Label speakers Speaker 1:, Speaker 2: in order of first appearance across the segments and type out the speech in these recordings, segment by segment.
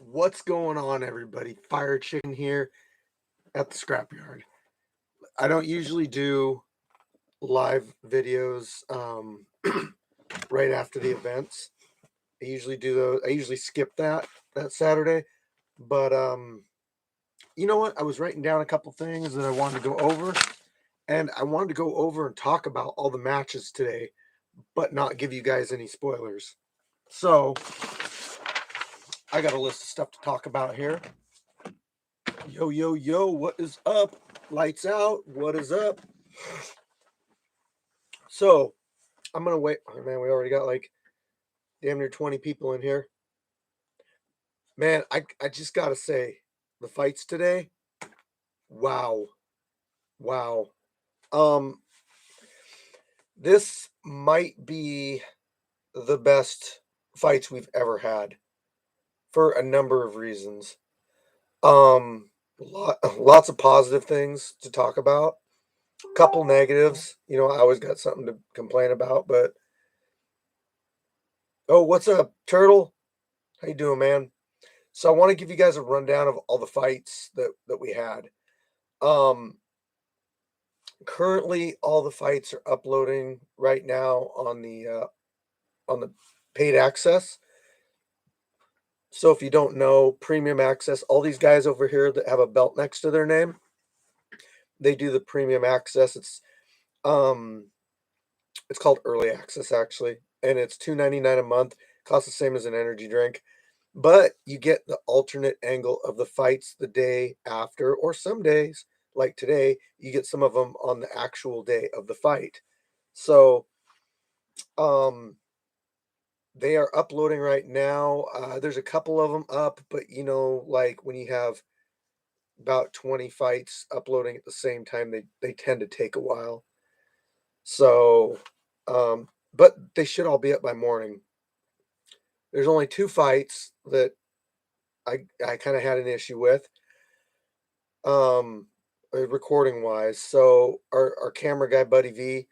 Speaker 1: What's going on, everybody? Firechicken here at the Scrapyard. I don't usually do live videos right after the events. I usually do those. I usually skip that Saturday. But you know what? I was writing down a couple things that I wanted to go over, and I wanted to go over and talk about all the matches today, but not give you guys any spoilers. So I got a list of stuff to talk about here. Yo, yo, yo, what is up? Lights out. What is up? So, I'm going to wait. Oh, man, we already got like damn near 20 people in here. Man, I just got to say, the fights today, wow. Wow. Um, this might be the best fights we've ever had for a number of reasons. Lots of positive things to talk about. Couple negatives. I always got something to complain about, but oh, what's up, Turtle? How you doing, man? So I want to give you guys a rundown of all the fights that we had. Um, Currently, all the fights are uploading right now on the paid access. So if you don't know, premium access, all these guys over here that have a belt next to their name, they do the premium access. Um it's called early access actually, and it's $2.99 a month. Costs the same as an energy drink. But you get the alternate angle of the fights the day after, or some days, like today, you get some of them on the actual day of the fight. So, um, they are uploading right now. There's a couple of them up, but like when you have about 20 fights uploading at the same time, they tend to take a while. So, but they should all be up by morning. There's only two fights that I kind of had an issue with. Recording wise. So our camera guy, Buddy V,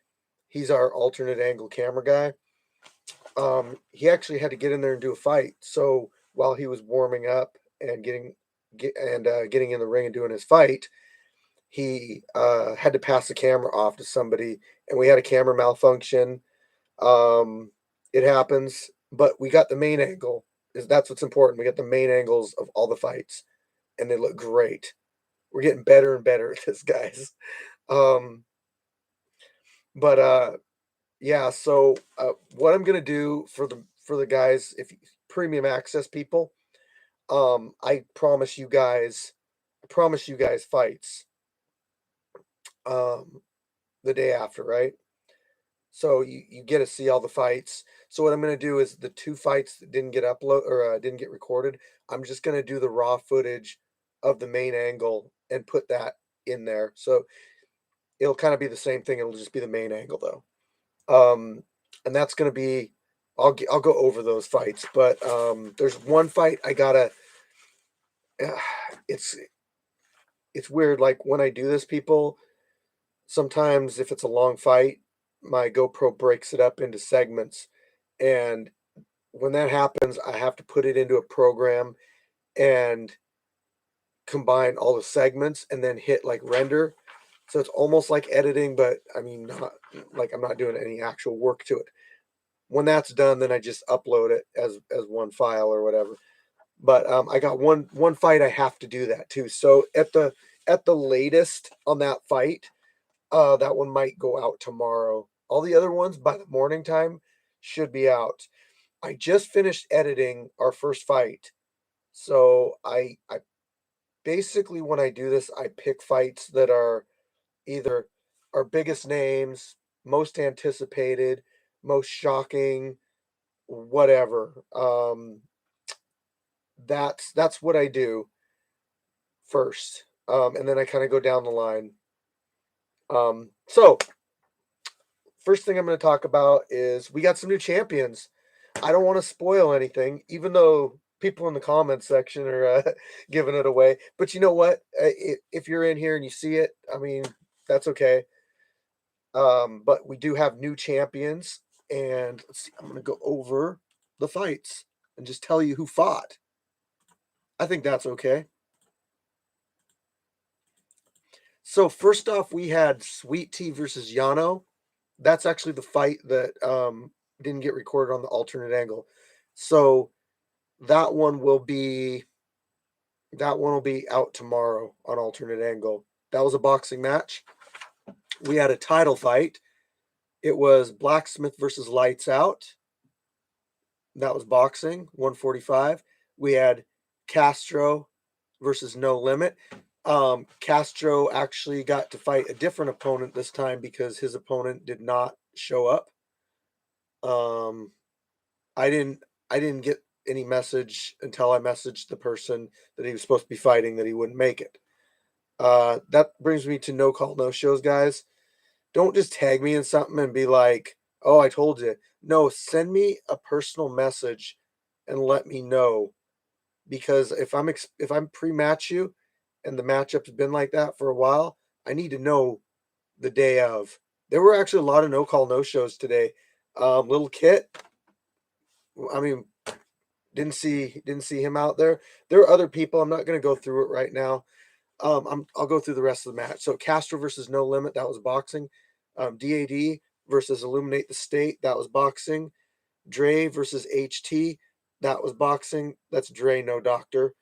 Speaker 1: he's our alternate angle camera guy. He actually had to get in there and do a fight. So while he was warming up and getting in the ring and doing his fight, he had to pass the camera off to somebody, and we had a camera malfunction. It happens, but we got the main angle. That's what's important. We got the main angles of all the fights, and they look great. We're getting better and better at this, guys. Um, but yeah. So what I'm gonna do for the guys, if premium access people, I promise you guys fights um the day after, right? So you get to see all the fights. So what I'm gonna do is the two fights that didn't get upload or didn't get recorded. I'm just gonna do the raw footage of the main angle and put that in there. So it'll kind of be the same thing. It'll just be the main angle though. And that's gonna be I'll go over those fights, but there's one fight I gotta. It's it's weird. Like when I do this, people sometimes if it's a long fight, my GoPro breaks it up into segments, and when that happens, I have to put it into a program and combine all the segments and then hit like render. So it's almost like editing, but I mean, not like I'm not doing any actual work to it. When that's done, then I just upload it as one file or whatever. But I got one fight I have to do that too. So at the latest on that fight, that one might go out tomorrow. All the other ones by the morning time should be out. I just finished editing our first fight. So I basically when I do this, I pick fights that are either our biggest names, most anticipated, most shocking, whatever. That's what I do first. And then I kind of go down the line. So first thing I'm going to talk about is we got some new champions. I don't want to spoil anything, even though people in the comments section are giving it away. But you know what? If you're in here and you see it, I mean, that's okay. But we do have new champions, and let's see. I'm going to go over the fights and just tell you who fought. I think that's okay. So first off, we had Sweet Tea versus Yano. That's actually the fight that didn't get recorded on the alternate angle. So that one will be out tomorrow on alternate angle. That was a boxing match. We had a title fight. It was Blacksmith versus Lights Out. That was boxing, 145. We had Castro versus No Limit. Castro actually got to fight a different opponent this time because his opponent did not show up. Um, I didn't get any message until I messaged the person that he was supposed to be fighting that he wouldn't make it. That brings me to no call, no shows, guys. Don't just tag me in something and be like, "Oh, I told you." No, send me a personal message and let me know, because if I'm pre-match you and the matchup's been like that for a while, I need to know the day of. There were actually a lot of no call, no shows today. Little Kit, I mean, didn't see him out there. There are other people. I'm not going to go through it right now. I'll go through the rest of the match. So Castro versus No Limit, that was boxing. DAD versus Illuminate the State, that was boxing. Dre versus HT, that was boxing. That's Dre, no doctor.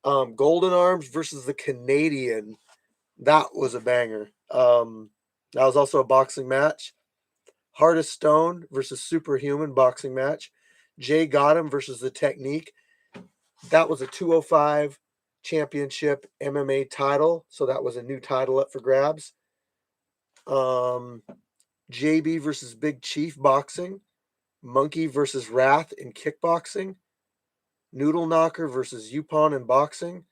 Speaker 1: Golden Arms versus the Canadian, that was a banger. That was also a boxing match. Hardest Stone versus Superhuman, boxing match. Jay Gotham versus the Technique, that was a 205 championship MMA title. So that was a new title up for grabs. JB versus Big Chief, boxing. Monkey versus Wrath in kickboxing. Noodle Knocker versus Yupon in boxing.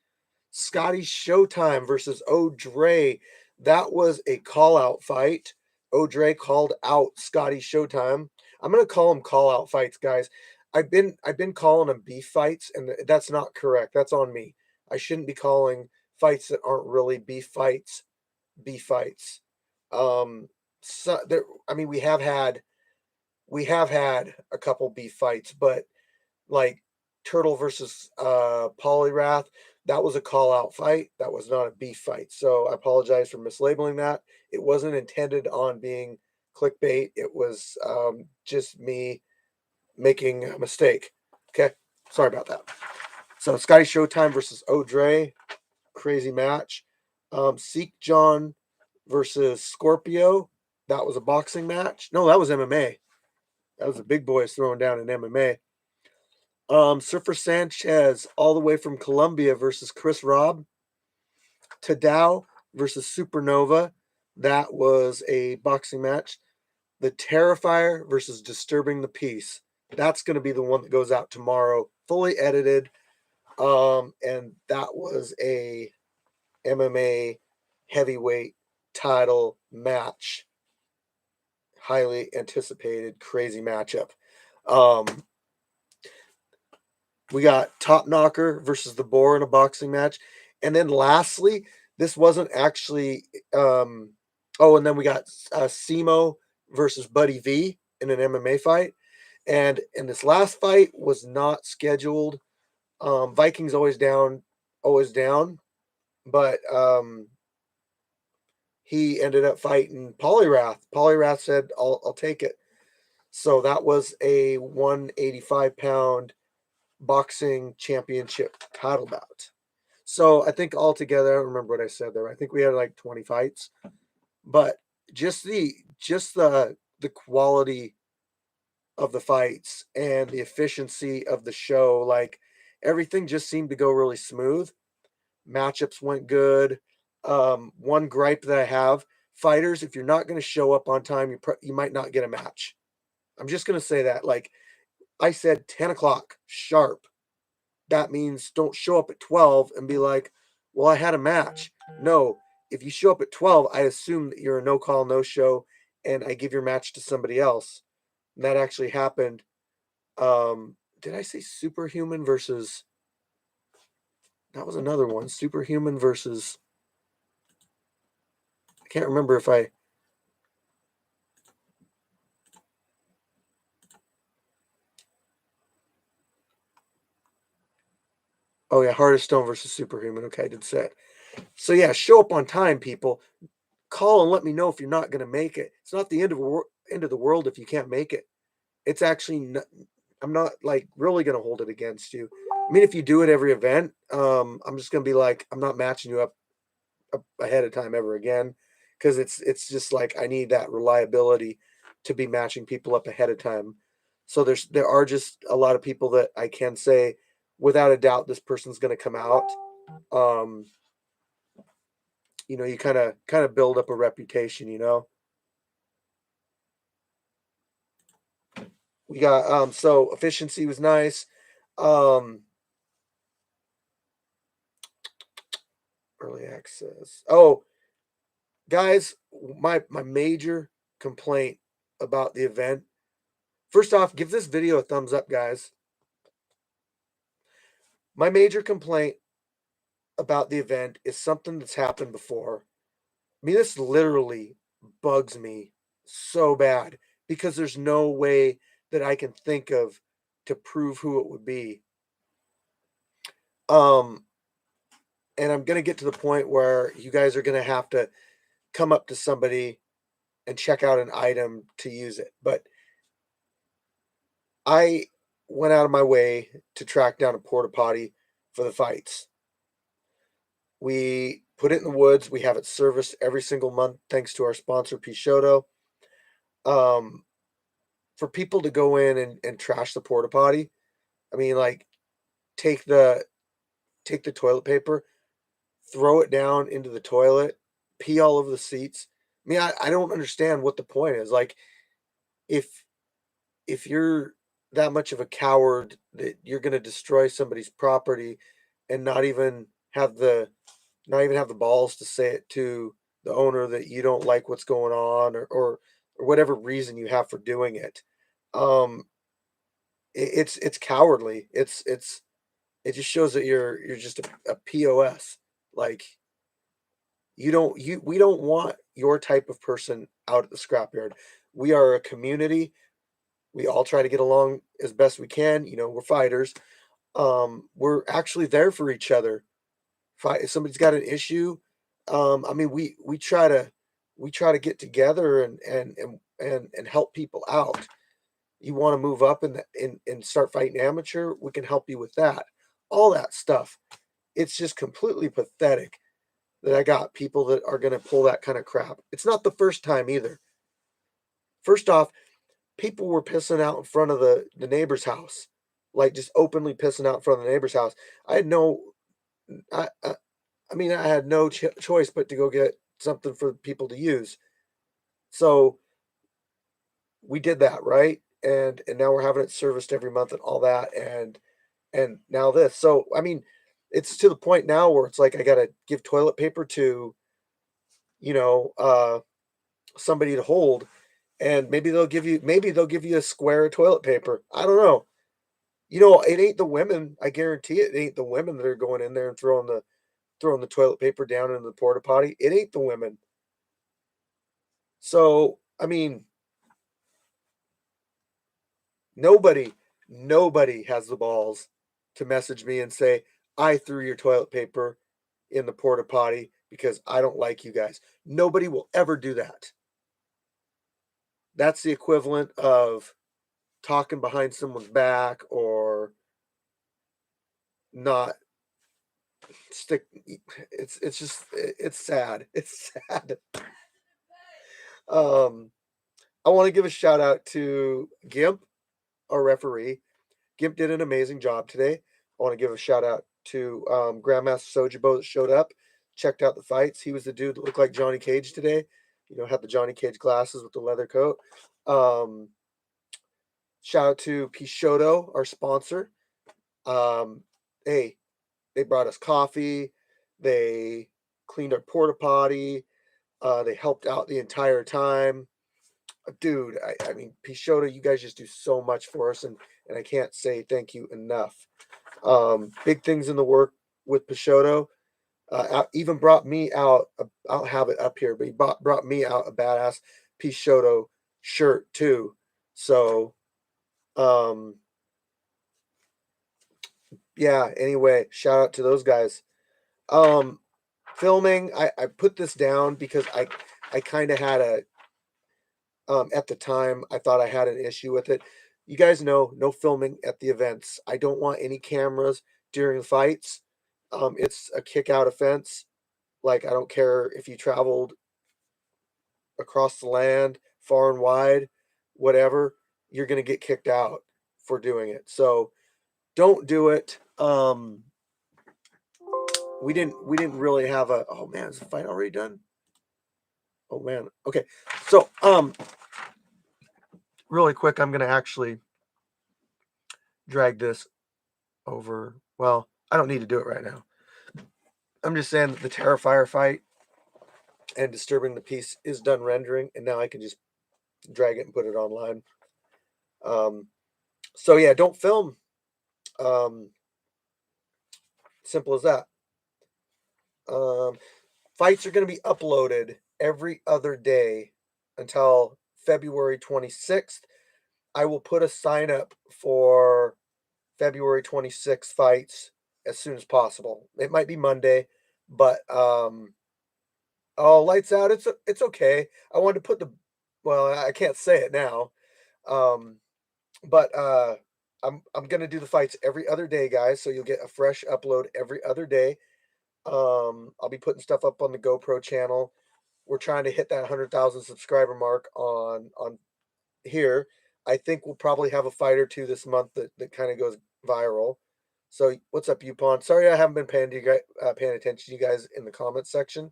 Speaker 1: Scotty Showtime versus O'Dre. That was a call out fight. O'Dre called out Scotty Showtime. I'm gonna call them call out fights, guys. I've been calling them beef fights, and that's not correct. That's on me. I shouldn't be calling fights that aren't really beef fights beef fights. So there, I mean, we have had a couple beef fights, but like Turtle versus Polyrath, that was a call out fight. That was not a beef fight. So I apologize for mislabeling that. It wasn't intended on being clickbait. It was just me making a mistake. Okay. Sorry about that. So Scotty Showtime versus O'Dre, crazy match. Seek John versus Scorpio, that was a boxing match. No, that was MMA. That was the big boys throwing down in MMA. Surfer Sanchez, all the way from Colombia, versus Chris Robb. Tadao versus Supernova, that was a boxing match. The Terrifier versus Disturbing the Peace, that's going to be the one that goes out tomorrow, fully edited. And that was a MMA heavyweight title match. Highly anticipated, crazy matchup. Um, we got Top Knocker versus the Boar in a boxing match. And then lastly, this wasn't actually oh, and then we got Simo versus Buddy V in an MMA fight. And this last fight was not scheduled. Vikings always down, but he ended up fighting Polyrath. Polyrath said, I'll take it. So that was a 185-pound boxing championship title bout. So I think altogether, I don't remember what I said there. I think we had like 20 fights, but just the quality of the fights and the efficiency of the show, like everything just seemed to go really smooth. Matchups went good. One gripe that I have: fighters, if you're not going to show up on time, you might not get a match. I'm just going to say that. Like I said, 10 o'clock sharp. That means don't show up at 12 and be like, well, I had a match. No, if you show up at 12, I assume that you're a no call, no show, and I give your match to somebody else. And that actually happened. Did I say Superhuman versus? That was another one. Superhuman versus. I can't remember if I. Oh yeah, Heart of Stone versus Superhuman. Okay, I did say it. So yeah, show up on time, people. Call and let me know if you're not gonna make it. It's not the end of the world if you can't make it. It's actually I'm not like really gonna hold it against you. I mean, if you do it every event, I'm just gonna be like, I'm not matching you up ahead of time ever again, because it's just like I need that reliability to be matching people up ahead of time. So there are just a lot of people that I can say without a doubt this person's gonna come out. Um, you kind of build up a reputation, We got so efficiency was nice. Um Early access. Oh, guys, my major complaint about the event. First off, give this video a thumbs up, guys. My major complaint about the event is something that's happened before. I mean, this literally bugs me so bad because there's no way that I can think of to prove who it would be. Um, and I'm gonna get to the point where you guys are gonna have to come up to somebody and check out an item to use it. But I went out of my way to track down a porta potty for the fights. We put it in the woods. We have it serviced every single month, thanks to our sponsor, Peixotto. Um, for people to go in and trash the porta potty, I mean, like, take the take the toilet paper, throw it down into the toilet, pee all over the seats. I mean, I don't understand what the point is. Like, if if you're that much of a coward that you're going to destroy somebody's property and not even have the balls to say it to the owner that you don't like what's going on, or whatever reason you have for doing it, um it's cowardly. It just shows that you're just a pos. Like, we don't want your type of person out at the scrapyard. We are a community. We all try to get along as best we can. We're fighters. We're actually there for each other. If somebody's got an issue, I mean, we try to get together and help people out. You want to move up and start fighting amateur, we can help you with that. All that stuff. It's just completely pathetic that I got people that are going to pull that kind of crap. It's not the first time either. First off, people were pissing out in front of the neighbor's house, like just openly pissing out in front of the neighbor's house. I had no, I, I, I mean, I had no choice but to go get something for people to use. So we did that, right? And now we're having it serviced every month and all that, and now this. So I mean, it's to the point now where it's like I got to give toilet paper to you know uh somebody to hold, and maybe they'll give you a square of toilet paper. I don't know. It ain't the women. I guarantee it ain't the women that are going in there and throwing the toilet paper down in the porta potty. It ain't the women. So I mean, nobody nobody has the balls to message me and say I threw your toilet paper in the porta potty because I don't like you guys. Nobody will ever do that. That's the equivalent of talking behind someone's back, or not stick. It's just it's sad. It's sad. Um, I want to give a shout out to Gimp, our referee. Gimp did an amazing job today. I want to give a shout out to Grandmaster Sojibo that showed up, checked out the fights. He was the dude that looked like Johnny Cage today. Had the Johnny Cage glasses with the leather coat. Um, Shout out to Peixotto, our sponsor. Hey, they brought us coffee. They cleaned our porta potty. They helped out the entire time. Dude, I mean, Peixotto, you guys just do so much for us, and I can't say thank you enough. Big things in the work with Peixotto. Even brought me out. I don't have it up here, but he brought me out a badass Peixotto shirt too. So, um, yeah, anyway, shout out to those guys. Filming, I put this down because I kind of had a at the time I thought I had an issue with it. You guys know no filming at the events. I don't want any cameras during fights. It's a kick out offense. Like I don't care if you traveled across the land, far and wide, whatever, you're gonna get kicked out for doing it. So don't do it. We didn't really have a, oh man, is the fight already done? Oh man. Okay. So really quick, I'm gonna actually drag this over. Well, I don't need to do it right now. I'm just saying that the Terrifier fight and Disturbing the Peace is done rendering, and now I can just drag it and put it online. So yeah, don't film. Um, Simple as that. Fights are going to be uploaded every other day until February 26th. I will put a sign up for February 26th fights as soon as possible. It might be Monday, but oh, lights out. It's okay. I wanted to put the, well, I can't say it now. Um but I'm going to do the fights every other day, guys, so you'll get a fresh upload every other day. I'll be putting stuff up on the GoPro channel. We're trying to hit that 100,000 subscriber mark on here. I think we'll probably have a fight or two this month that kind of goes viral. So what's up, Yupon? Sorry I haven't been paying attention to you guys in the comments section.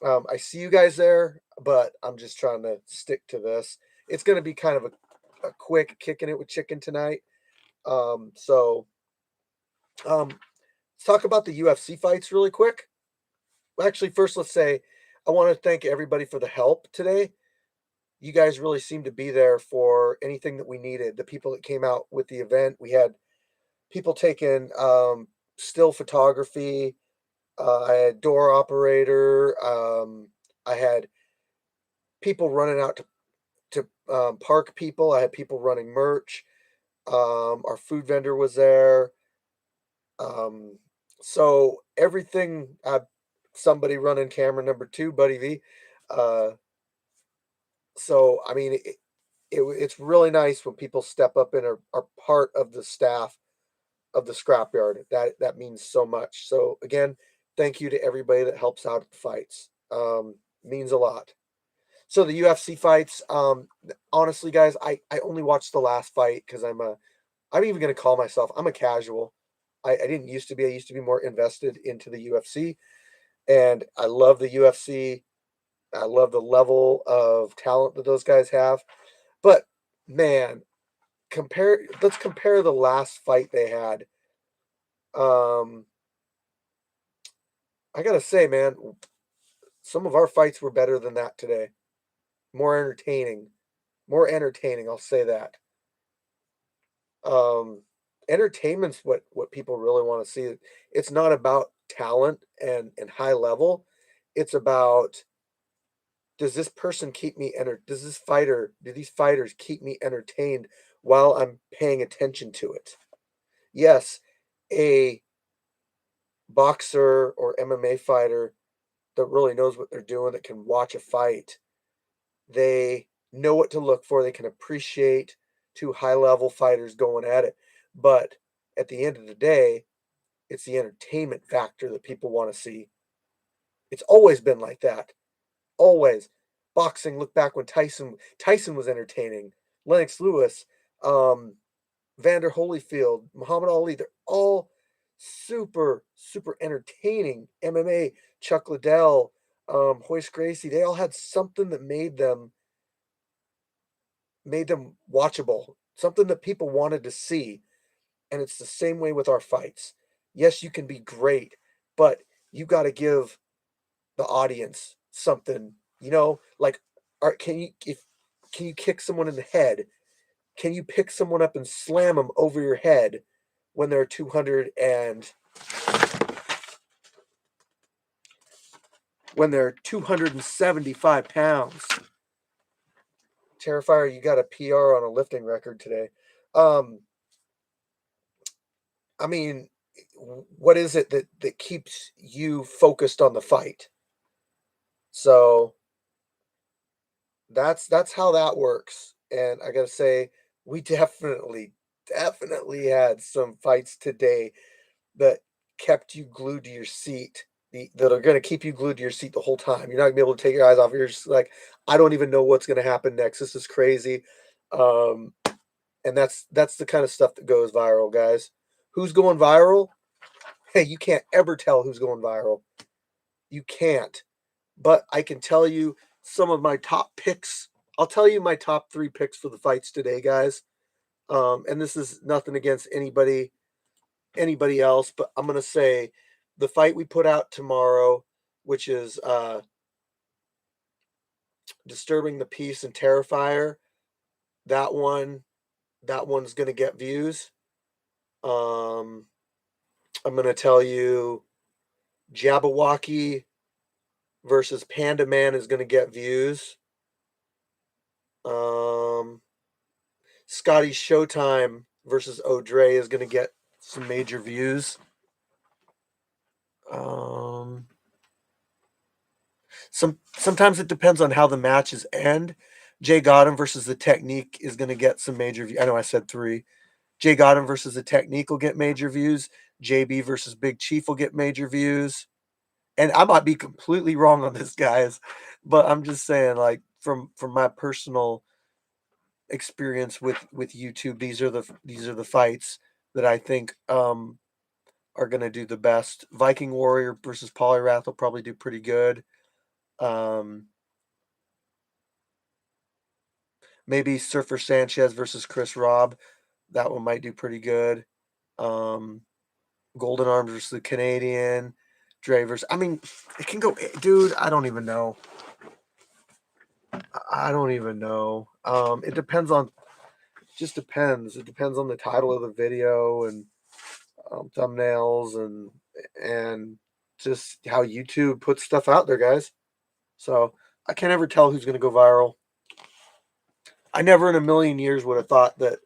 Speaker 1: I see you guys there, but I'm just trying to stick to this. It's going to be kind of a quick kicking it with chicken tonight. So let's talk about the UFC fights really quick. Actually, first, let's say I want to thank everybody for the help today. You guys really seemed to be there for anything that we needed. The people that came out with the event, we had people taking still photography. I had door operator. I had people running out to park people. I had people running merch. Our food vendor was there. Um, so everything. Somebody running camera number 2, Buddy V. Uh, so I mean, it's really nice when people step up and are part of the staff of the scrapyard. That means so much. So again, thank you to everybody that helps out at the fights. Means a lot. So the UFC fights, honestly, guys, I only watched the last fight because I'm even gonna call myself, I'm a casual. I didn't used to be. I used to be more invested into the UFC, and I love the UFC. I love the level of talent that those guys have. But man, let's compare the last fight they had. Um, I gotta say, man, some of our fights were better than that today. More entertaining. More entertaining, I'll say that. Um, Entertainment's what people really want to see. It's not about talent and high level. It's about, does this person keep me does this fighter do these fighters keep me entertained while I'm paying attention to it? Yes, a boxer or MMA fighter that really knows what they're doing, that can watch a fight, they know what to look for, they can appreciate two high level fighters going at it. But at the end of the day, it's the entertainment factor that people want to see. It's always been like that. Always. Boxing, look back when Tyson was entertaining. Lennox Lewis, um, Vander Holyfield, Muhammad Ali, they're all super, super entertaining. MMA, Chuck Liddell, Hoist Gracie, they all had something that made them watchable, something that people wanted to see. And it's the same way with our fights. Yes, you can be great, but you got to give the audience something, like, can you kick someone in the head? Can you pick someone up and slam them over your head when they're 275 pounds? Terrifier, you got a PR on a lifting record today. Um, I mean, what is it that keeps you focused on the fight? So that's how that works. And I gotta say, we definitely had some fights today that kept you glued to your seat. That are gonna keep you glued to your seat the whole time. You're not gonna be able to take your eyes off. You're just like, I don't even know what's gonna happen next. This is crazy. Um, and that's the kind of stuff that goes viral, guys. Who's going viral? Hey, you can't ever tell who's going viral. You can't. But I can tell you some of my top picks. I'll tell you my top 3 picks for the fights today, guys. And this is nothing against anybody else, but I'm gonna say the fight we put out tomorrow, which is Disturbing the Peace and Terrifier. That one's gonna get views. Um, I'm gonna tell you Jabberwocky versus Panda Man is gonna get views. Um, Scotty Showtime versus O'Dre is gonna get some major views. Um, sometimes it depends on how the matches end. Jay Gotham versus the Technique is going to get some major views. I know I said 3. Jay Gotham versus the Technique will get major views. JB versus Big Chief will get major views. And I might be completely wrong on this, guys, but I'm just saying, like from my personal experience with YouTube, these are the fights that I think are going to do the best. Viking Warrior versus Polyrath will probably do pretty good. Um, Maybe Surfer Sanchez versus Chris Robb. That one might do pretty good. Um, Golden Arms versus the Canadian. Dre versus. I mean, it can go, dude. I don't even know. I don't even know. It depends on. Just depends. It depends on the title of the video and thumbnails and just how YouTube puts stuff out there, guys. So I can't ever tell who's going to go viral. I never in a million years would have thought that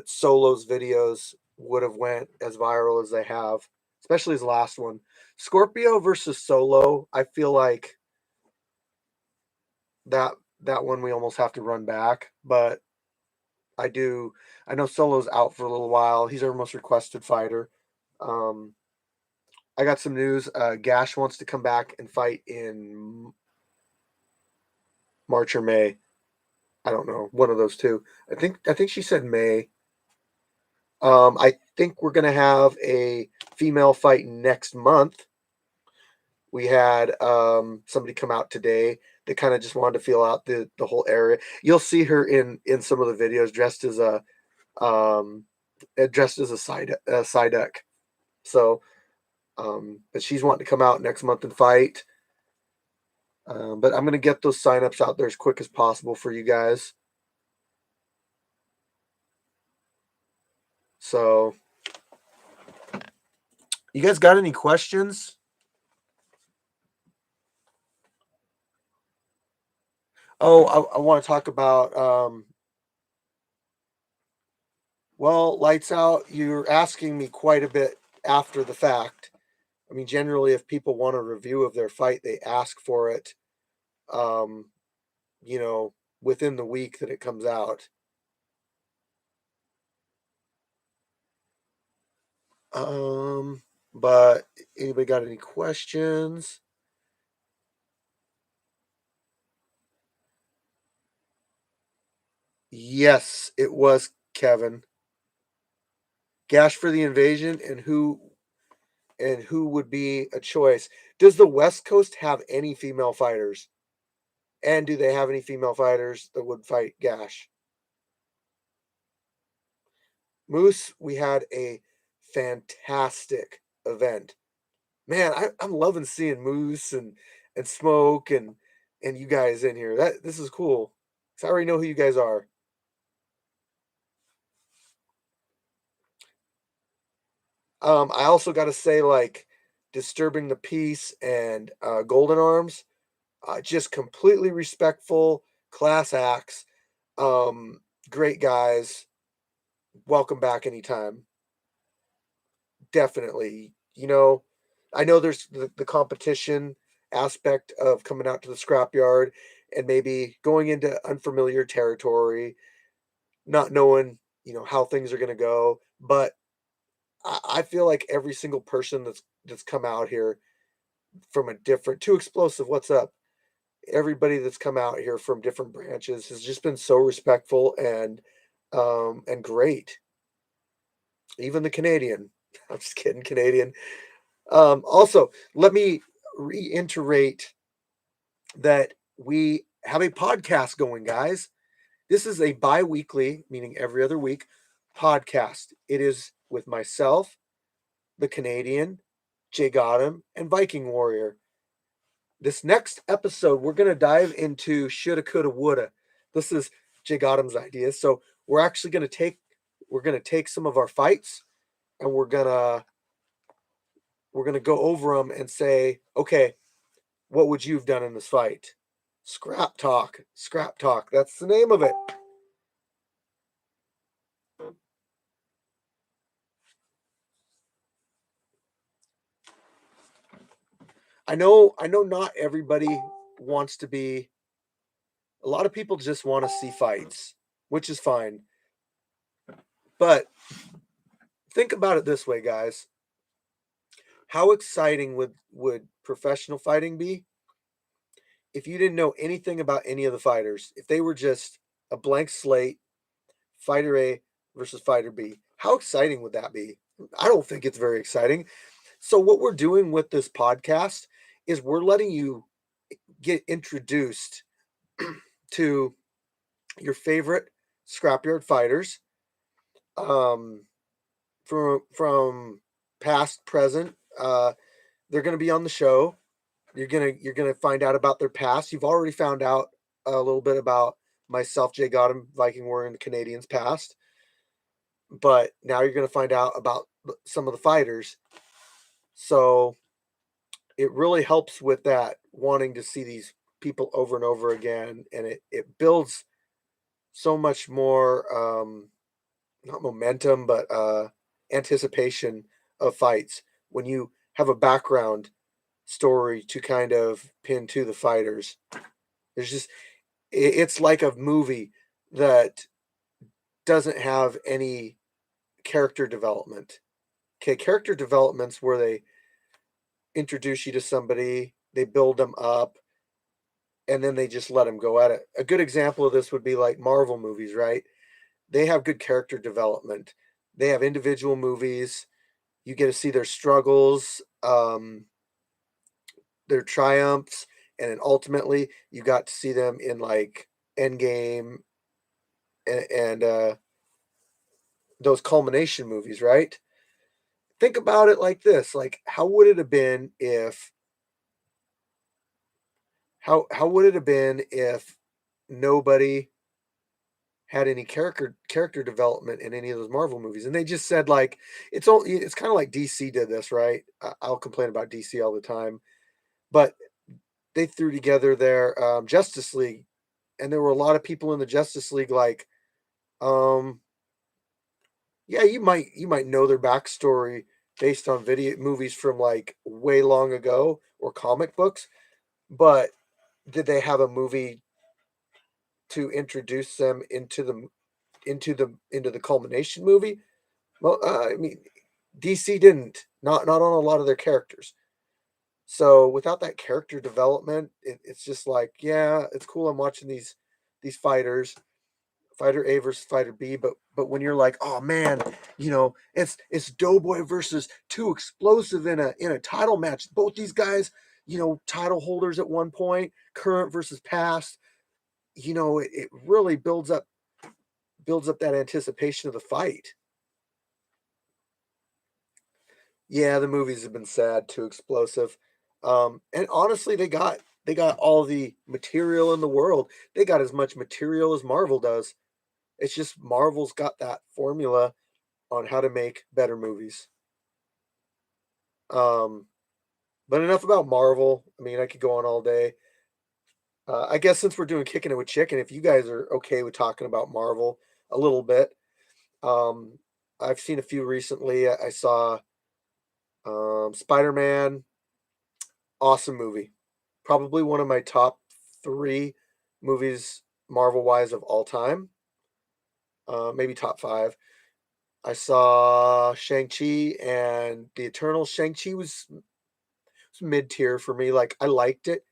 Speaker 1: Solo's videos would have went as viral as they have, especially his last one. Scorpio versus Solo, I feel like that that one we almost have to run back, but I know Solo's out for a little while. He's our most requested fighter. Um I got some news. Gash wants to come back and fight in March or May. I don't know, one of those two. I think she said May. I think we're gonna have a female fight next month. We had somebody come out today that kind of just wanted to feel out the whole area. You'll see her in some of the videos um, dressed as a side deck. So, but she's wanting to come out next month and fight. But I'm gonna get those signups out there as quick as possible for you guys. So, you guys got any questions? Oh, I want to talk about well, lights out. You're asking me quite a bit after the fact. I mean, generally, if people want a review of their fight, they ask for it, um, you know, within the week that it comes out. Um, but anybody got any questions? Yes, it was Kevin. Gash for the invasion, and who would be a choice? Does the West Coast have any female fighters? And do they have any female fighters that would fight Gash? Moose, we had a fantastic event. Man, I'm loving seeing Moose and Smoke and you guys in here. This is cool. 'Cause I already know who you guys are. I also got to say, like, Disturbing the Peace and Golden Arms, just completely respectful, class acts, um, great guys. Welcome back anytime. definitely. You know, I know there's the competition aspect of coming out to the scrapyard and maybe going into unfamiliar territory, not knowing, how things are going to go. But I feel like every single person that's come out here from a different, too explosive. What's up? Everybody that's come out here from different branches has just been so respectful and great. Even the Canadian. I'm just kidding, Canadian. Also, let me reiterate that we have a podcast going, guys. This is a bi-weekly, meaning every other week, podcast. It is with myself, the Canadian, Jay Gotham, and Viking Warrior. This next episode, we're going to dive into shoulda, coulda, woulda. This is Jay Gotham's idea. So we're going to take some of our fights and we're gonna go over them and say, okay, what would you have done in this fight? Scrap talk. Scrap talk. That's the name of it. I know not everybody wants to be a lot of people just want to see fights, which is fine. But think about it this way, guys. How exciting would professional fighting be if you didn't know anything about any of the fighters? If they were just a blank slate, fighter A versus fighter B. How exciting would that be? I don't think it's very exciting. So what we're doing with this podcast is we're letting you get introduced to your favorite scrapyard fighters, um, from past, present. They're going to be on the show. You're gonna find out about their past. You've already found out a little bit about myself, Jay Gotham, Viking Warrior, and the Canadians past. But now you're going to find out about some of the fighters. So it really helps with that wanting to see these people over and over again, and it builds so much more, not momentum, but anticipation of fights when you have a background story to kind of pin to the fighters. There's just it's like a movie that doesn't have any character development. Okay, character development's where they introduce you to somebody, they build them up, and then they just let them go at it. A good example of this would be like Marvel movies, right? They have good character development. They have individual movies. You get to see their struggles, their triumphs, and then ultimately you got to see them in like Endgame and those culmination movies, right? Think about it like this: like, how would it have been if how would it have been if nobody had any character development in any of those Marvel movies? And they just said like it's kind of like DC did this, right? I'll complain about DC all the time, but they threw together their Justice League, and there were a lot of people in the Justice League like, um, yeah, you might know their backstory based on video movies from like way long ago or comic books, but did they have a movie to introduce them into the culmination movie? Well, I mean, DC didn't. Not on a lot of their characters. So without that character development, it's just like, yeah, it's cool. I'm watching these fighters, fighter A versus fighter B, but when you're like, oh man, it's Doughboy versus Too Explosive in a title match. Both these guys, title holders at one point, current versus past. It really builds up that anticipation of the fight. Yeah, the movies have been sad, Too Explosive. And honestly, they got all the material in the world. They got as much material as Marvel does. It's just Marvel's got that formula on how to make better movies. Um, but enough about Marvel. I mean, I could go on all day. I guess since we're doing Kicking It with Chicken, if you guys are okay with talking about Marvel a little bit, um, I've seen a few recently. I saw Spider-Man, awesome movie. Probably one of my top 3 movies Marvel-wise of all time. Maybe top 5. I saw Shang-Chi and The Eternals. Shang-Chi was mid-tier for me. Like, I liked it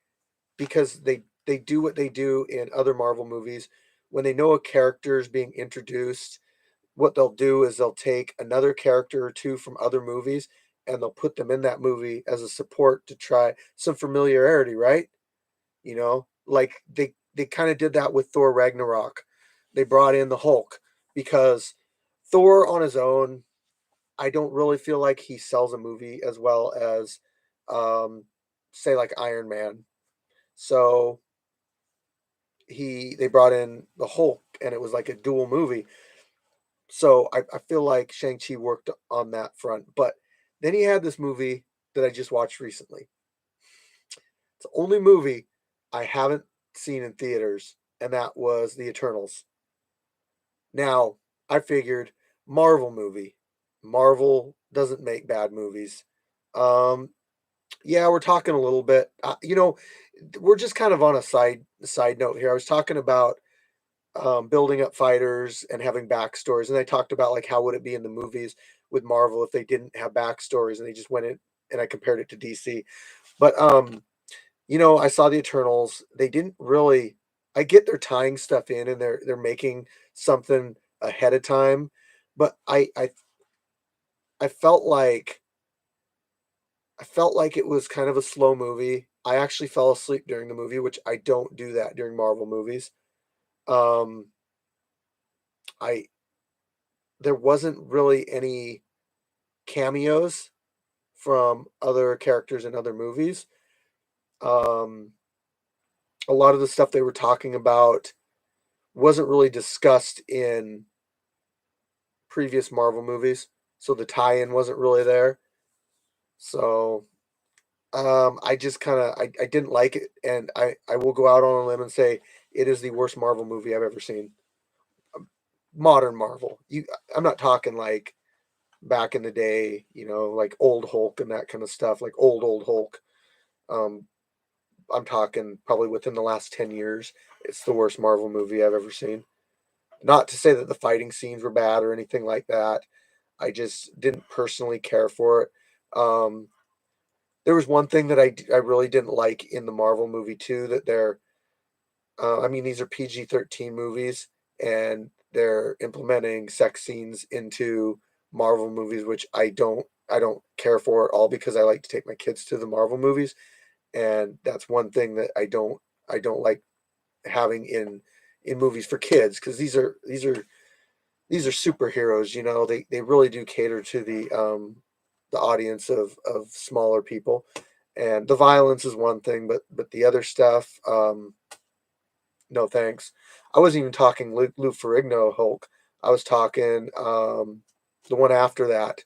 Speaker 1: because they do what they do in other Marvel movies. When they know a character is being introduced, what they'll do is they'll take another character or 2 from other movies, and they'll put them in that movie as a support to try some familiarity, right? Like they kind of did that with Thor Ragnarok. They brought in the Hulk because Thor on his own, I don't really feel like he sells a movie as well as, um, say, like Iron Man. So they brought in the Hulk, and it was like a dual movie. So I feel like Shang-Chi worked on that front. But then he had this movie that I just watched recently. It's the only movie I haven't seen in theaters, and that was The Eternals. Now, I figured Marvel movie. Marvel doesn't make bad movies. Um, yeah, we're talking a little bit. We're just kind of on a side note here. I was talking about building up fighters and having backstories, and I talked about like how would it be in the movies with Marvel if they didn't have backstories and they just went in, and I compared it to DC. But I saw the Eternals. They didn't really. I get they're tying stuff in and they're making something ahead of time, but I felt like it was kind of a slow movie. I actually fell asleep during the movie, which I don't do that during Marvel movies. Um, I There wasn't really any cameos from other characters in other movies. Um, a lot of the stuff they were talking about wasn't really discussed in previous Marvel movies, so the tie-in wasn't really there. So I just kind of I didn't like it, and I will go out on a limb and say it is the worst Marvel movie I've ever seen. Modern Marvel. I'm not talking like back in the day, like old Hulk and that kind of stuff, like old Hulk. Um, I'm talking probably within the last 10 years. It's the worst Marvel movie I've ever seen. Not to say that the fighting scenes were bad or anything like that. I just didn't personally care for it. Um, there was one thing that I really didn't like in the Marvel movie too, that I mean, these are PG-13 movies, and they're implementing sex scenes into Marvel movies, which I don't care for at all because I like to take my kids to the Marvel movies, and that's one thing that I don't like having in movies for kids, because these are superheroes. They really do cater to the audience of smaller people, and the violence is one thing, but the other stuff, no thanks. I wasn't even talking Lou Ferrigno Hulk. I was talking the one after that.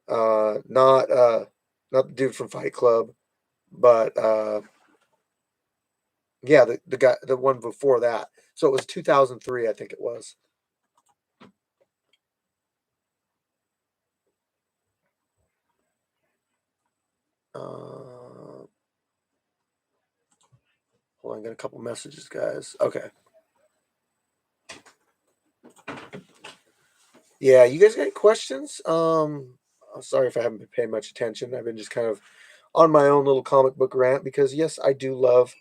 Speaker 1: Not the dude from Fight Club, but yeah, the guy, the one before that. So it was 2003, I think it was. Hold on, I got a couple messages, guys. Okay. Yeah, you guys got any questions? I'm sorry if I haven't been paying much attention. I've been just kind of on my own little comic book rant because yes, I do love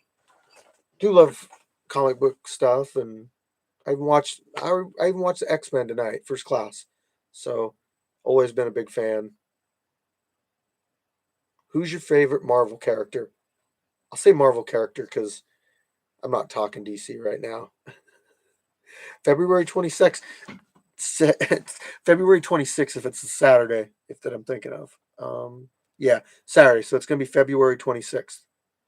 Speaker 1: comic book stuff, and I even watched the X-Men tonight, first class. So always been a big fan. Who's your favorite Marvel character? I'll say Marvel character because I'm not talking DC right now. February 26th. February 26th if it's a Saturday, if that I'm thinking of. Yeah, Saturday. So it's gonna be February 26th.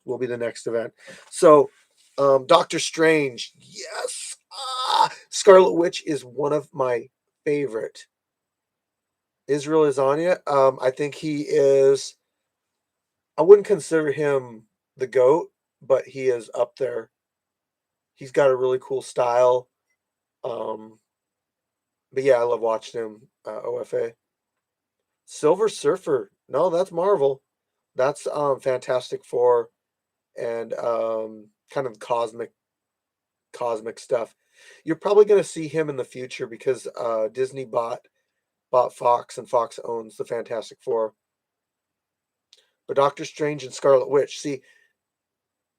Speaker 1: Will be the next event. So Doctor Strange, yes. Scarlet Witch is one of my favorite. Israel Azania. I think he is. I wouldn't consider him the goat, but he is up there. He's got a really cool style. Um, but yeah, I love watching him. OFA. Silver Surfer. No, that's Marvel. That's Fantastic Four and kind of cosmic stuff. You're probably going to see him in the future because Disney bought Fox, and Fox owns the Fantastic Four. But Doctor Strange and Scarlet Witch, see,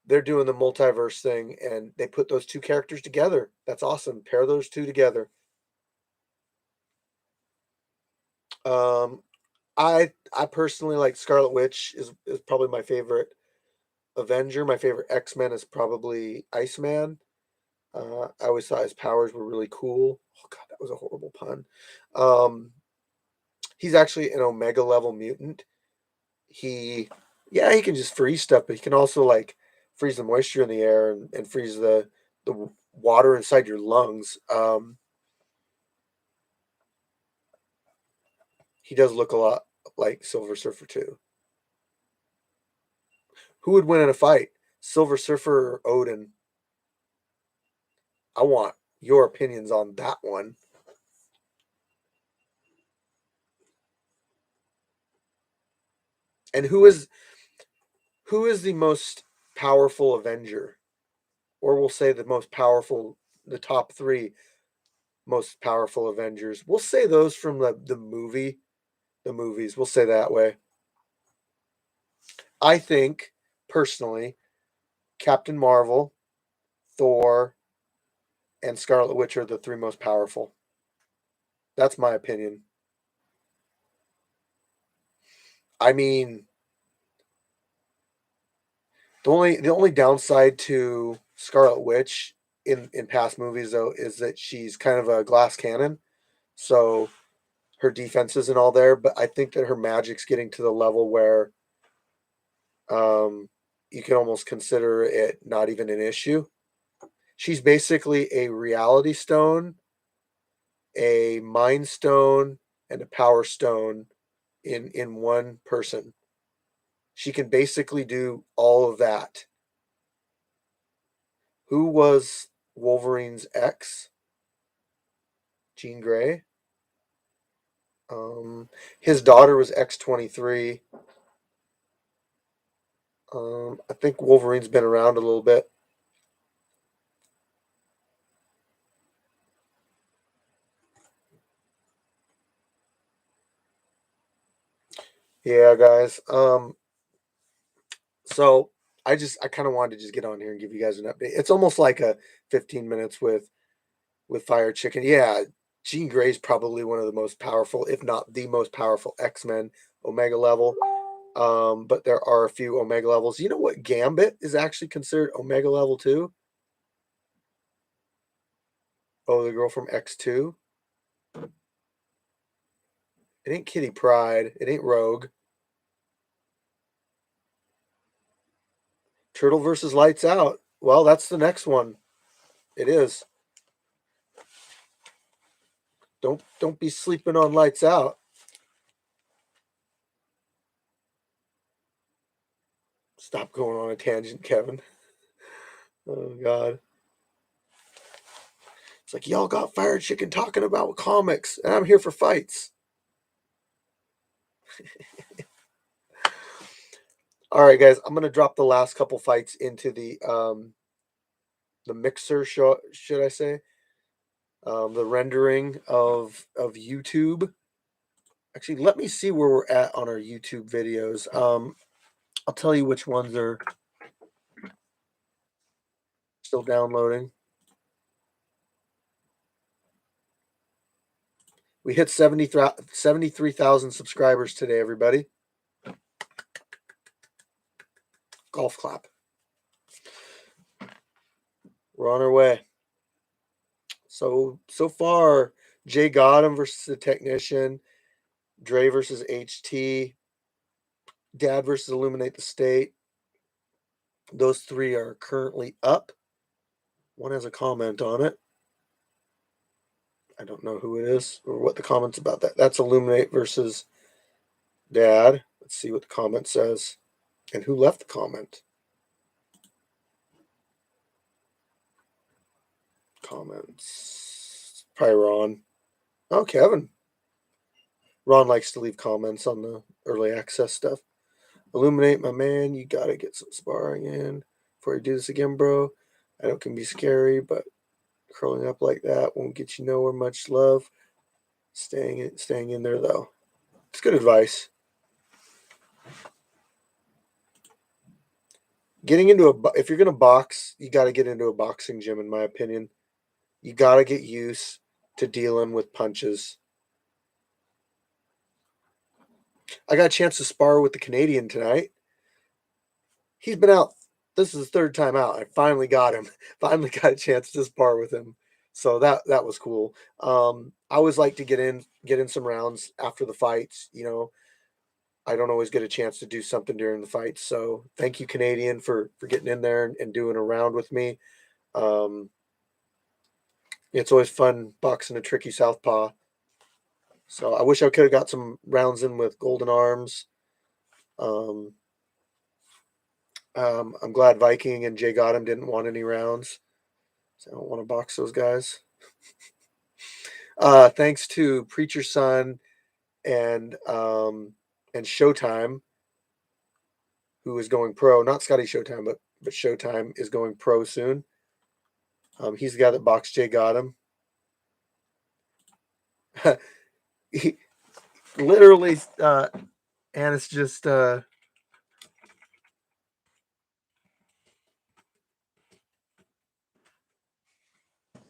Speaker 1: they're doing the multiverse thing, and they put those two characters together. That's awesome. Pair those two together. Um, I personally like Scarlet Witch is probably my favorite Avenger. My favorite X-Men is probably Iceman. I always thought his powers were really cool. Oh god, that was a horrible pun. Um, he's actually an Omega level mutant. He, yeah, he can just freeze stuff, but he can also like freeze the moisture in the air and freeze the water inside your lungs. He does look a lot like Silver Surfer too. Who would win in a fight, Silver Surfer or Odin? I want your opinions on that one. And who is the most powerful Avenger? Or we'll say the most powerful, the top three most powerful Avengers. We'll say those from the movies. We'll say that way. I think, personally, Captain Marvel, Thor, and Scarlet Witch are the three most powerful. That's my opinion. I mean, the only downside to Scarlet Witch in past movies though is that she's kind of a glass cannon. So her defense isn't all there, but I think that her magic's getting to the level where you can almost consider it not even an issue. She's basically a reality stone, a mind stone, and a power stone in one person. She can basically do all of that. Who was Wolverine's ex? Jean Grey. His daughter was X-23. I think Wolverine's been around a little bit. Yeah, guys. So I kind of wanted to just get on here and give you guys an update. It's almost like a 15 minutes with Firechicken. Yeah, Jean Grey's probably one of the most powerful, if not the most powerful X-Men Omega level. But there are a few Omega levels. You know what Gambit is actually considered Omega level too? Oh, the girl from X2. It ain't Kitty Pryde. It ain't Rogue. Turtle versus Lights Out. Well, that's the next one. It is. Don't be sleeping on Lights Out. Stop going on a tangent, Kevin. Oh God. It's like y'all got Firechicken talking about comics, and I'm here for fights. All right, guys. I'm gonna drop the last couple fights into the mixer. Should I say? The rendering of YouTube. Actually, let me see where we're at on our YouTube videos. I'll tell you which ones are still downloading. We hit 73,000 subscribers today, everybody. Golf clap. We're on our way. So far, Jay Gotham versus the Technician, Dre versus HT, Dad versus Illuminate the State. Those three are currently up. One has a comment on it. I don't know who it is or what the comment's about that. That's Illuminate versus Dad. Let's see what the comment says. And who left the comment? Comments. Probably Ron. Oh, Kevin. Ron likes to leave comments on the early access stuff. Illuminate, my man, you gotta get some sparring in before you do this again, bro. I know it can be scary, but curling up like that won't get you nowhere. Much love. Staying in there though. It's good advice. Getting into if you're gonna box, you got to get into a boxing gym, in my opinion. You got to get used to dealing with punches. I got a chance to spar with the Canadian tonight. He's been out. This is his third time out. I finally got him. Finally got a chance to spar with him. So that was cool. I always like to get in some rounds after the fights. You know, I don't always get a chance to do something during the fights. So thank you, Canadian, for getting in there and doing a round with me. It's always fun boxing a tricky southpaw. So I wish I could have got some rounds in with Golden Arms. I'm glad Viking and Jay Gotham didn't want any rounds. So I don't want to box those guys. Thanks to Preacher Son and Showtime, who is going pro. Not Scotty Showtime, but Showtime is going pro soon. He's the guy that boxed Jay Gotham. He literally, and it's just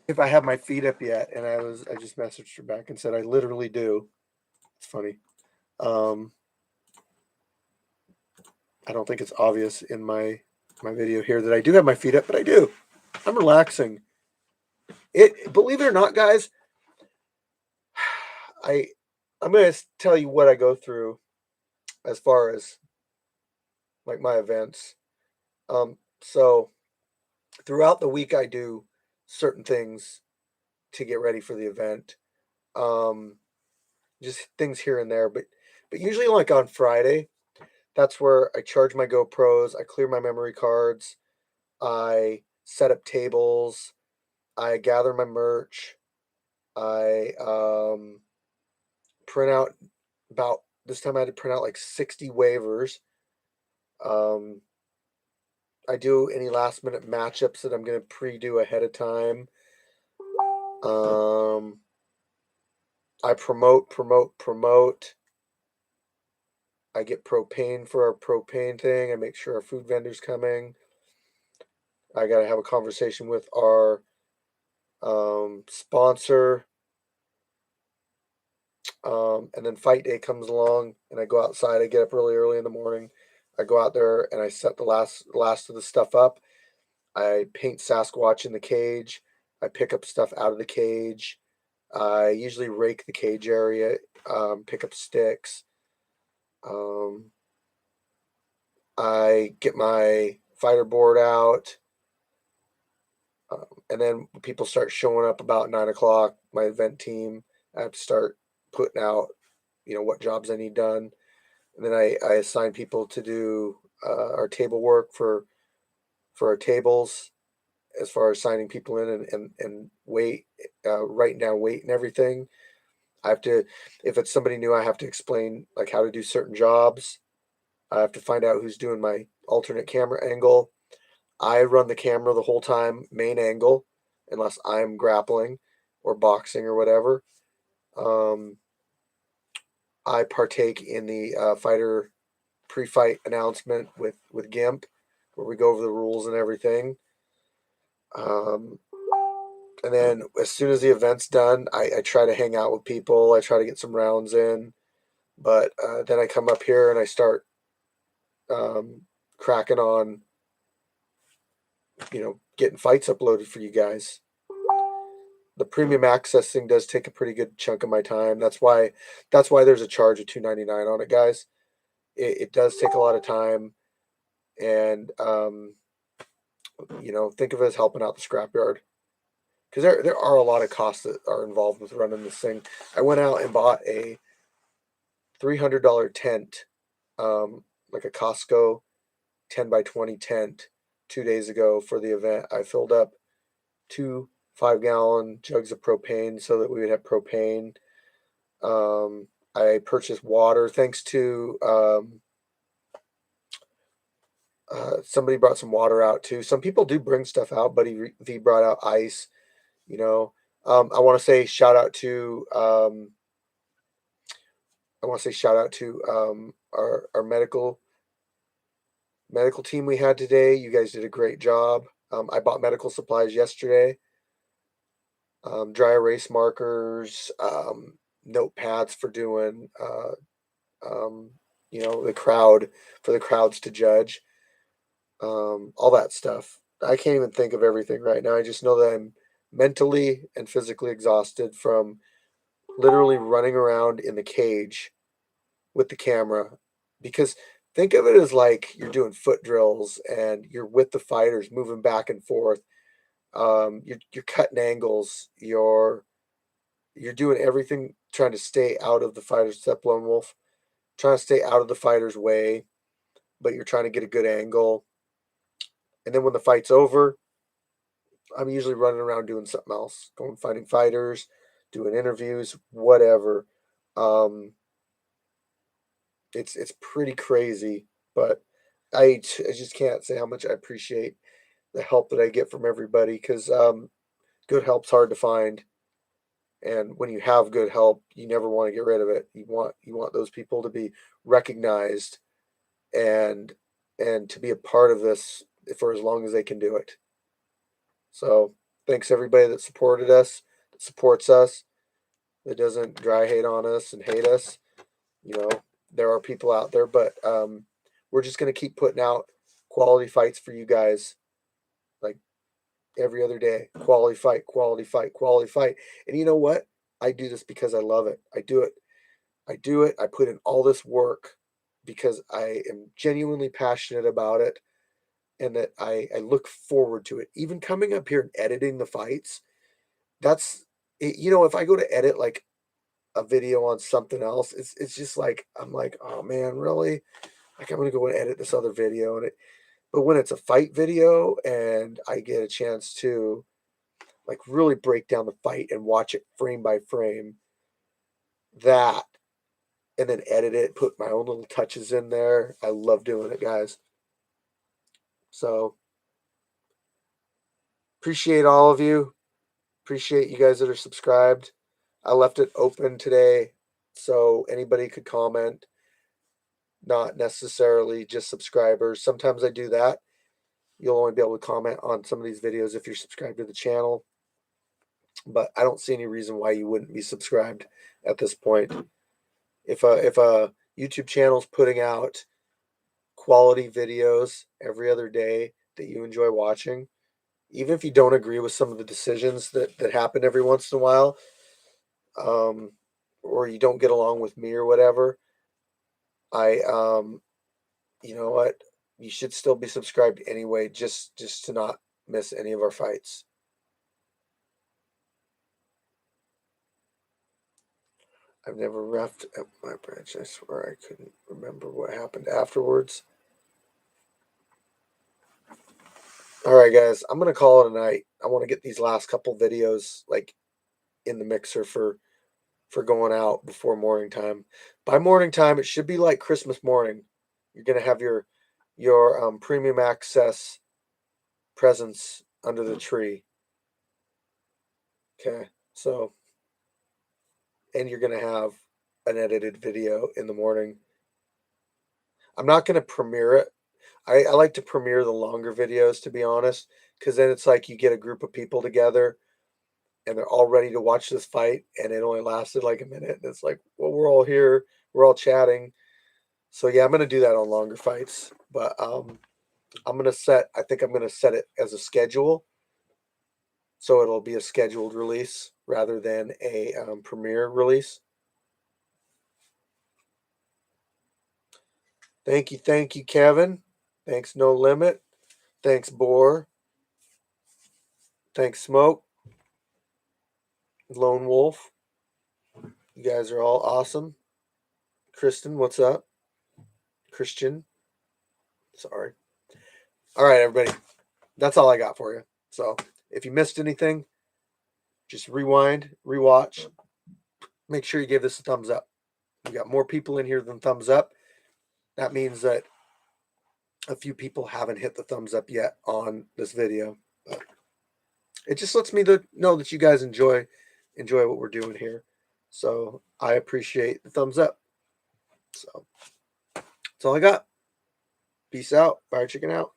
Speaker 1: if I have my feet up yet, and I just messaged her back and said I literally do. It's funny. I don't think it's obvious in my video here that I do have my feet up, but I do. I'm relaxing. Believe it or not, guys, I'm going to tell you what I go through as far as like my events. So throughout the week, I do certain things to get ready for the event. Just things here and there, but usually like on Friday, that's where I charge my GoPros, I clear my memory cards, I set up tables, I gather my merch, I print out about this time I had to print out like 60 waivers. I do any last minute matchups that I'm going to pre-do ahead of time. I promote. I get propane for our propane thing. I make sure our food vendor's coming. I got to have a conversation with our sponsor. And then fight day comes along, and I go outside. I get up really early in the morning. I go out there and I set the last of the stuff up. I paint Sasquatch in the cage. I pick up stuff out of the cage. I usually rake the cage area, pick up sticks. I get my fighter board out. And then people start showing up about 9 o'clock. My event team, I have to start putting out, what jobs I need done. And then I assign people to do our table work for our tables, as far as signing people in and weight, writing down weight and everything. I have to, if it's somebody new, I have to explain like how to do certain jobs. I have to find out who's doing my alternate camera angle. I run the camera the whole time, main angle, unless I'm grappling or boxing or whatever. I partake in the fighter pre-fight announcement with Gimp, where we go over the rules and everything. And then as soon as the event's done, I try to hang out with people. I try to get some rounds in. But then I come up here and I start cracking on, getting fights uploaded for you guys. The premium access thing does take a pretty good chunk of my time. That's why there's a charge of $2.99 on it, guys. It does take a lot of time, and think of it as helping out the scrapyard, because there are a lot of costs that are involved with running this thing. I went out and bought a $300 tent, like a Costco 10 by 20 tent 2 days ago for the event. I filled up 2 5-gallon jugs of propane so that we would have propane. I purchased water thanks to somebody brought some water out too. Some people do bring stuff out, but he brought out ice. You know, I want to say shout out to our medical team we had today. You guys did a great job. I bought medical supplies yesterday. Dry erase markers, notepads for doing, the crowds to judge, all that stuff. I can't even think of everything right now. I just know that I'm mentally and physically exhausted from literally running around in the cage with the camera. Because think of it as like you're doing foot drills and you're with the fighters moving back and forth. You're cutting angles. You're doing everything trying to stay out of the fighter's step, lone wolf, trying to stay out of the fighter's way, but you're trying to get a good angle. And then when the fight's over, I'm usually running around doing something else, going finding fighters, doing interviews, whatever. Um, it's pretty crazy, but I just can't say how much I appreciate the help that I get from everybody because good help's hard to find. And when you have good help, you never want to get rid of it. You want those people to be recognized and to be a part of this for as long as they can do it. So thanks everybody that supported us, that supports us, that doesn't dry hate on us and hate us. You know, there are people out there, but we're just gonna keep putting out quality fights for you guys, like every other day. Quality fight, quality fight, quality fight. And you know what? I do this because I love it. I do it. I do it. I put in all this work because I am genuinely passionate about it and that I look forward to it. Even coming up here and editing the fights, that's if I go to edit like a video on something else, it's just like I'm like, oh man, really? Like I'm gonna go and edit this other video but when it's a fight video and I get a chance to like really break down the fight and watch it frame by frame, that and then edit it, put my own little touches in there. I love doing it, guys. So appreciate all of you. Appreciate you guys that are subscribed. I left it open today so anybody could comment, not necessarily just subscribers. Sometimes I do that. You'll only be able to comment on some of these videos if you're subscribed to the channel. But I don't see any reason why you wouldn't be subscribed at this point. If a YouTube channel's putting out quality videos every other day that you enjoy watching, even if you don't agree with some of the decisions that happen every once in a while, um, or you don't get along with me or whatever, I you know what? You should still be subscribed anyway, just to not miss any of our fights. I've never refed at my branch. I swear I couldn't remember what happened afterwards. All right, guys, I'm gonna call it a night. I want to get these last couple videos like in the mixer for going out before morning time. By morning time, it should be like Christmas morning. You're gonna have your premium access presents under the tree. Okay, so and you're gonna have an edited video in the morning. I'm not gonna premiere it. I like to premiere the longer videos to be honest, because then it's like you get a group of people together and they're all ready to watch this fight, and it only lasted like a minute, and it's like, well, we're all here, we're all chatting. So yeah, I'm gonna do that on longer fights, but I think I'm gonna set it as a schedule, so it'll be a scheduled release rather than a premiere release. Thank you, Kevin. Thanks, No Limit. Thanks, Boar. Thanks, Smoke. Lone Wolf. You guys are all awesome. Kristen, what's up? Christian. Sorry. All right, everybody. That's all I got for you. So if you missed anything, just rewind, rewatch. Make sure you give this a thumbs up. We got more people in here than thumbs up. That means that a few people haven't hit the thumbs up yet on this video. But it just lets me know that you guys enjoy what we're doing here. So I appreciate the thumbs up. So that's all I got. Peace out. Firechicken out.